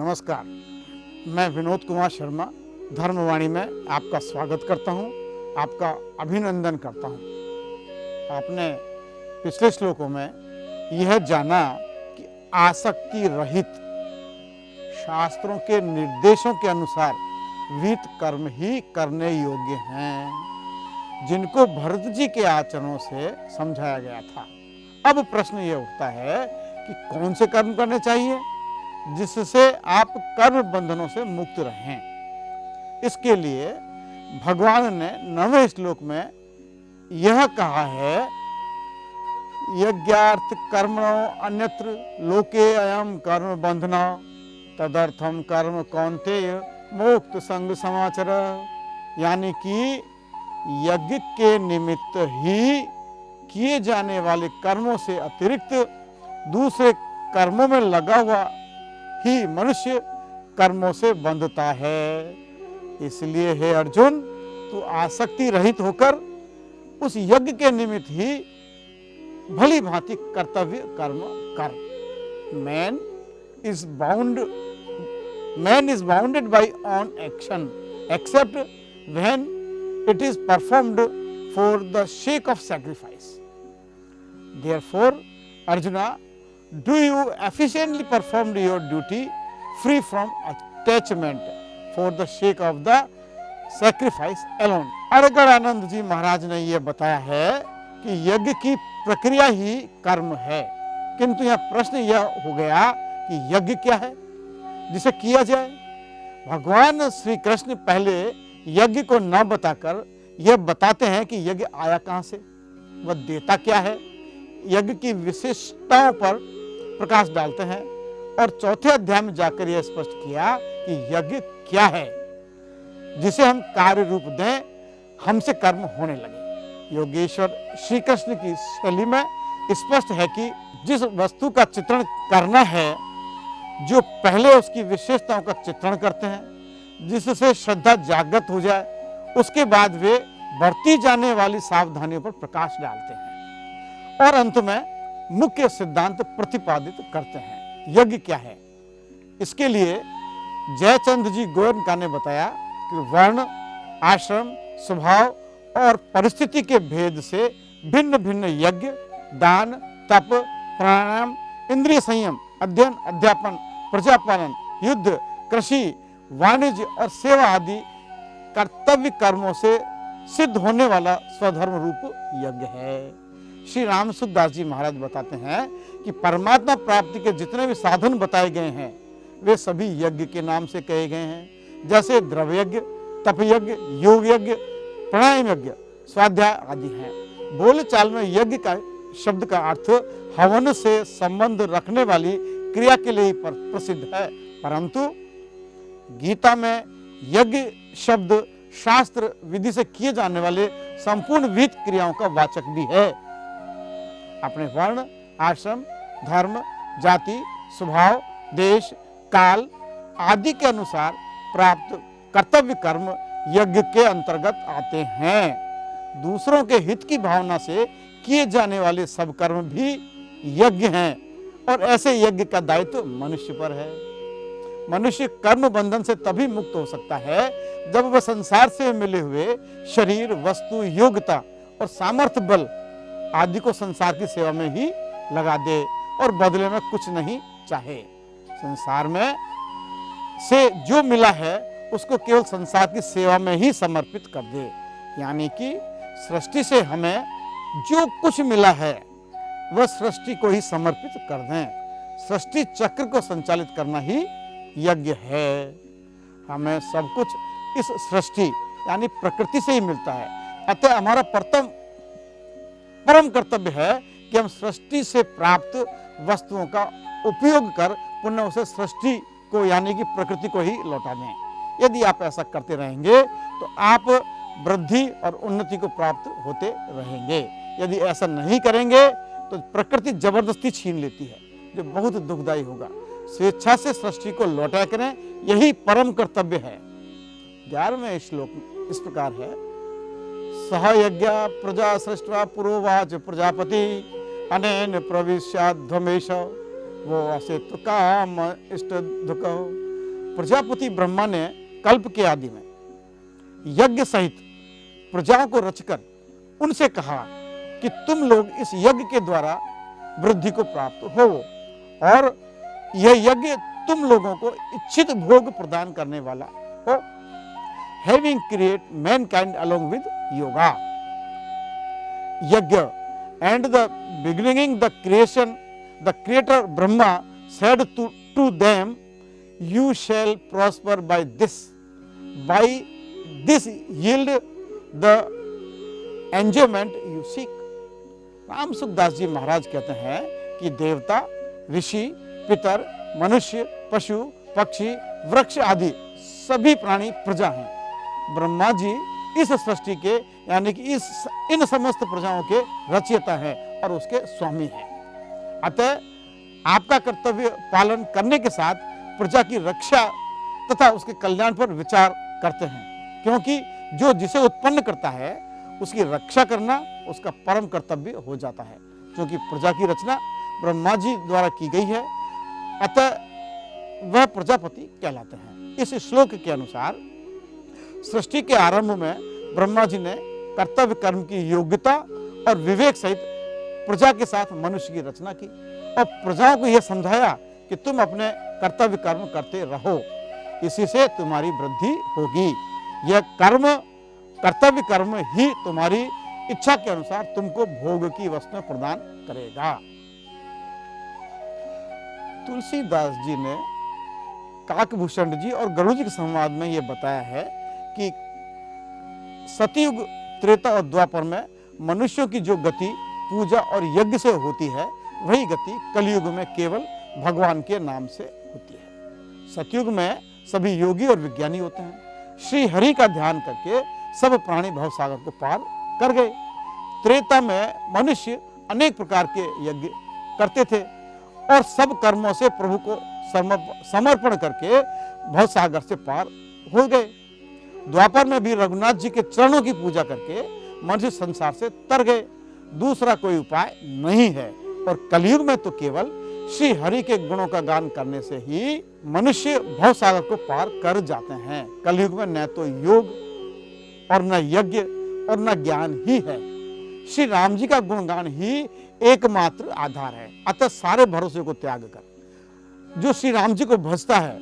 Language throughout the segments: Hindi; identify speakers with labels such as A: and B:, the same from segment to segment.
A: नमस्कार, मैं विनोद कुमार शर्मा धर्मवाणी में आपका स्वागत करता हूं, आपका अभिनंदन करता हूं। आपने पिछले श्लोकों में यह जाना कि आसक्ति रहित शास्त्रों के निर्देशों के अनुसार विहित कर्म ही करने योग्य हैं, जिनको भरत जी के आचरणों से समझाया गया था। अब प्रश्न यह उठता है कि कौन से कर्म करने चाहिए जिससे आप कर्म बंधनों से मुक्त रहें। इसके लिए भगवान ने 9वें श्लोक में यह कहा है, यज्ञार्थ कर्मणो अन्यत्र लोके अयम कर्म बंधना तदर्थम कर्म कौन्तेय मोक्त संग समाचर। यानी कि यज्ञ के निमित्त ही किए जाने वाले कर्मों से अतिरिक्त दूसरे कर्मों में लगा हुआ ही मनुष्य कर्मों से बंधता है। इसलिए हे अर्जुन, तू आसक्ति रहित होकर उस यज्ञ के निमित्त ही भली भांति कर्तव्य कर्म कर। Man is bounded by own action except when it is performed for the sake of sacrifice. Therefore, Arjuna, do you efficiently perform your duty free from attachment for the sake of the sacrifice alone? Adgadanand जी महाराज ने यह बताया है कि यज्ञ की प्रक्रिया ही कर्म है, किंतु यह प्रश्न यह हो गया कि यज्ञ क्या है जिसे किया जाए। भगवान श्री कृष्ण पहले यज्ञ को न बताकर यह बताते हैं कि यज्ञ आया कहां से, वह देता क्या है, यज्ञ की विशिष्टताओं पर प्रकाश डालते हैं और चौथे अध्याय में जाकर यह स्पष्ट किया कि यज्ञ क्या है जिसे हम कार्य रूप दें, हमसे कर्म होने लगे। योगेश्वर श्री कृष्ण की शैली में स्पष्ट है कि जिस वस्तु का चित्रण करना है, जो पहले उसकी विशेषताओं का चित्रण करते हैं जिससे श्रद्धा जागृत हो जाए, उसके बाद वे बढ़ती जाने वाली सावधानियों पर प्रकाश डालते हैं और अंत में मुख्य सिद्धांत प्रतिपादित करते हैं। यज्ञ क्या है, इसके लिए जयचंद जी गोयनका ने बताया कि वर्ण, आश्रम, स्वभाव और परिस्थिति के भेद से भिन्न भिन्न यज्ञ, दान, तप, प्राणायाम, इंद्रिय संयम, अध्ययन, अध्यापन, प्रजापालन, युद्ध, कृषि, वाणिज्य और सेवा आदि कर्तव्य कर्मों से सिद्ध होने वाला स्वधर्म रूप यज्ञ है। श्री रामसुखदास जी महाराज बताते हैं कि परमात्मा प्राप्ति के जितने भी साधन बताए गए हैं वे सभी यज्ञ के नाम से कहे गए हैं, जैसे द्रव्य यज्ञ, तप यज्ञ, योग यज्ञ, प्राणायाम यज्ञ, स्वाध्याय आदि हैं। बोलचाल में यज्ञ का शब्द का अर्थ हवन से संबंध रखने वाली क्रिया के लिए प्रसिद्ध है, परंतु गीता में यज्ञ शब्द शास्त्र विधि से किए जाने वाले संपूर्ण विहित क्रियाओं का वाचक भी है। अपने वर्ण, आश्रम, धर्म, जाति, स्वभाव, देश, काल आदि के अनुसार प्राप्त कर्तव्य कर्म यज्ञ के अंतर्गत आते हैं। दूसरों के हित की भावना से किए जाने वाले सब कर्म भी यज्ञ हैं और ऐसे यज्ञ का दायित्व मनुष्य पर है। मनुष्य कर्म बंधन से तभी मुक्त हो सकता है जब वह संसार से मिले हुए शरीर, वस्तु, योग्यता और सामर्थ्य बल आदि को संसार की सेवा में ही लगा दे और बदले में कुछ नहीं चाहे। संसार में से जो मिला है उसको केवल संसार की सेवा में ही समर्पित कर दे। यानी कि सृष्टि से हमें जो कुछ मिला है वह सृष्टि को ही समर्पित कर दें। सृष्टि चक्र को संचालित करना ही यज्ञ है। हमें सब कुछ इस सृष्टि यानी प्रकृति से ही मिलता है, अतः हमारा परम कर्तव्य है कि हम सृष्टि से प्राप्त वस्तुओं का उपयोग कर पुनः उसे सृष्टि को यानी कि प्रकृति को ही लौटा दें। यदि आप ऐसा करते रहेंगे तो आप वृद्धि और उन्नति को प्राप्त होते रहेंगे। यदि ऐसा नहीं करेंगे तो प्रकृति जबरदस्ती छीन लेती है, जो बहुत दुखदायी होगा। स्वेच्छा से सृष्टि को लौटा करें, यही परम कर्तव्य है। 11वें श्लोक इस प्रकार है, सह यज्ञ प्रजा सृष्ट्वा पुरोवाच प्रजापति अनेन प्रविश्याध्वमेश वो असेतु काम इष्ट दुख प्रजापति ब्रह्मा ने कल्प के आदि में यज्ञ सहित प्रजाओं को रचकर उनसे कहा कि तुम लोग इस यज्ञ के द्वारा वृद्धि को प्राप्त हो, और यह यज्ञ तुम लोगों को इच्छित भोग प्रदान करने वाला हो। Having create mankind along with yoga, yajna, and the beginning the creation, the creator Brahma said to them, you shall prosper by this yield the enjoyment you seek. Ram Sukhdas जी महाराज कहते हैं कि देवता, ऋषि, पितर, मनुष्य, पशु, पक्षी, वृक्ष आदि सभी प्राणी प्रजा हैं। ब्रह्मा जी इस सृष्टि के यानी कि इन समस्त प्रजाओं के रचयिता हैं और उसके स्वामी हैं। अतः आपका कर्तव्य पालन करने के साथ प्रजा की रक्षा तथा उसके कल्याण पर विचार करते हैं, क्योंकि जो जिसे उत्पन्न करता है उसकी रक्षा करना उसका परम कर्तव्य हो जाता है। क्योंकि प्रजा की रचना ब्रह्मा जी द्वारा की गई है, अतः वह प्रजापति कहलाते हैं। इस श्लोक के अनुसार सृष्टि के आरंभ में ब्रह्मा जी ने कर्तव्य कर्म की योग्यता और विवेक सहित प्रजा के साथ मनुष्य की रचना की और प्रजाओं को यह समझाया कि तुम अपने कर्तव्य कर्म करते रहो, इसी से तुम्हारी वृद्धि होगी। यह कर्तव्य कर्म ही तुम्हारी इच्छा के अनुसार तुमको भोग की वस्तुएं प्रदान करेगा। तुलसीदास जी ने काकभूषण जी और गरुड़ जी के संवाद में यह बताया है कि सतयुग, त्रेता और द्वापर में मनुष्यों की जो गति पूजा और यज्ञ से होती है, वही गति कलयुग में केवल भगवान के नाम से होती है। सतयुग में सभी योगी और विज्ञानी होते हैं। श्री हरि का ध्यान करके सब प्राणी भवसागर को पार कर गए। त्रेता में मनुष्य अनेक प्रकार के यज्ञ करते थे और सब कर्मों से प्रभु को समर्पण करके भवसागर से पार हो गए। द्वापर में भी रघुनाथ जी के चरणों की पूजा करके मनुष्य संसार से तर गए। दूसरा कोई उपाय नहीं है। और कलयुग में तो केवल श्री हरि के गुणों का गान करने से ही मनुष्य भवसागर को पार कर जाते हैं। कलयुग में न तो योग और न यज्ञ और न ज्ञान ही है। श्री राम जी का गुणगान ही एकमात्र आधार है। अतः सारे भरोसे को त्याग कर जो श्री राम जी को भजता है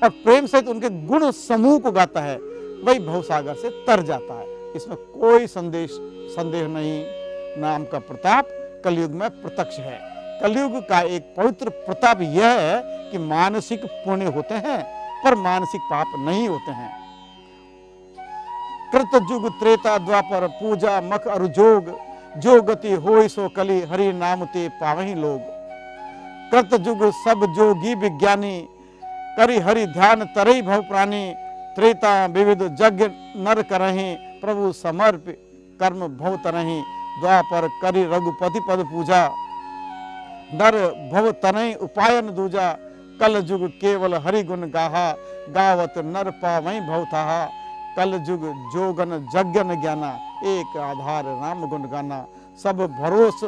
A: और प्रेम सहित उनके गुण समूह को गाता है, वही भवसागर से तर जाता है। इसमें कोई संदेह नहीं। नाम का प्रताप कलयुग में प्रत्यक्ष है। कलयुग का एक पवित्र प्रताप यह है कि मानसिक पुण्य होते हैं पर मानसिक पाप नहीं होते हैं। कृतयुग, त्रेता, द्वापर, पूजा, मख और जोग, जो गति होई सो कली, हरि नाम ते पावही लोग। कृतयुग सब जोगी विज्ञानी, करि हरि ध्यान तरई भव प्राणी। त्रेता विविध यज्ञ नर करहि, प्रभु समर्प कर्म भव तरहि। द्वापर करि रघुपति पद पूजा, नर भव तनय उपायन दूजा। कल युग केवल हरि गुण गाहा, गावत नर पावई भव थाहा। कल युग जोगन यज्ञन ज्ञाना, एक आधार राम गुण गाना। सब भरोस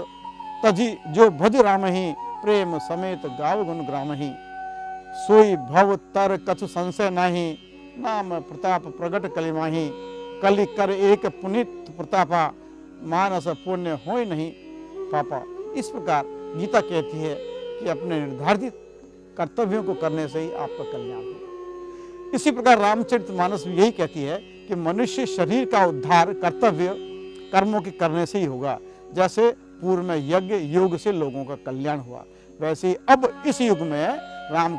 A: तजी जो भज राम ही, प्रेम समेत गाव गुण ग्राम ही। सोई भव तर कछु संशय नाही, नाम प्रताप प्रगट कलिमाही। कलि कर एक पुनित प्रतापा, मानस पुण्य होय नहीं पापा। इस प्रकार गीता कहती है कि अपने निर्धारित कर्तव्यों को करने से ही आपका कल्याण होगा। इसी प्रकार रामचरितमानस भी यही कहती है कि मनुष्य शरीर का उद्धार कर्तव्य कर्मों के करने से ही होगा। जैसे पूर्व में यज्ञ योग से लोगों का कल्याण हुआ, वैसे ही अब इस युग में राम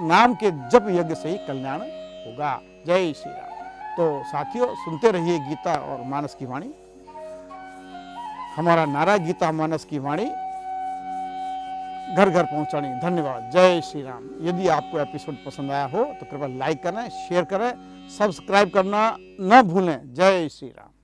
A: नाम के जप यज्ञ से ही कल्याण होगा। जय श्री राम। तो साथियों, सुनते रहिए गीता और मानस की वाणी। हमारा नारा गीता मानस की वाणी घर घर पहुंचानी। धन्यवाद। जय श्री राम। यदि आपको एपिसोड पसंद आया हो तो कृपया लाइक करें, शेयर करें, सब्सक्राइब करना न भूलें। जय श्री राम।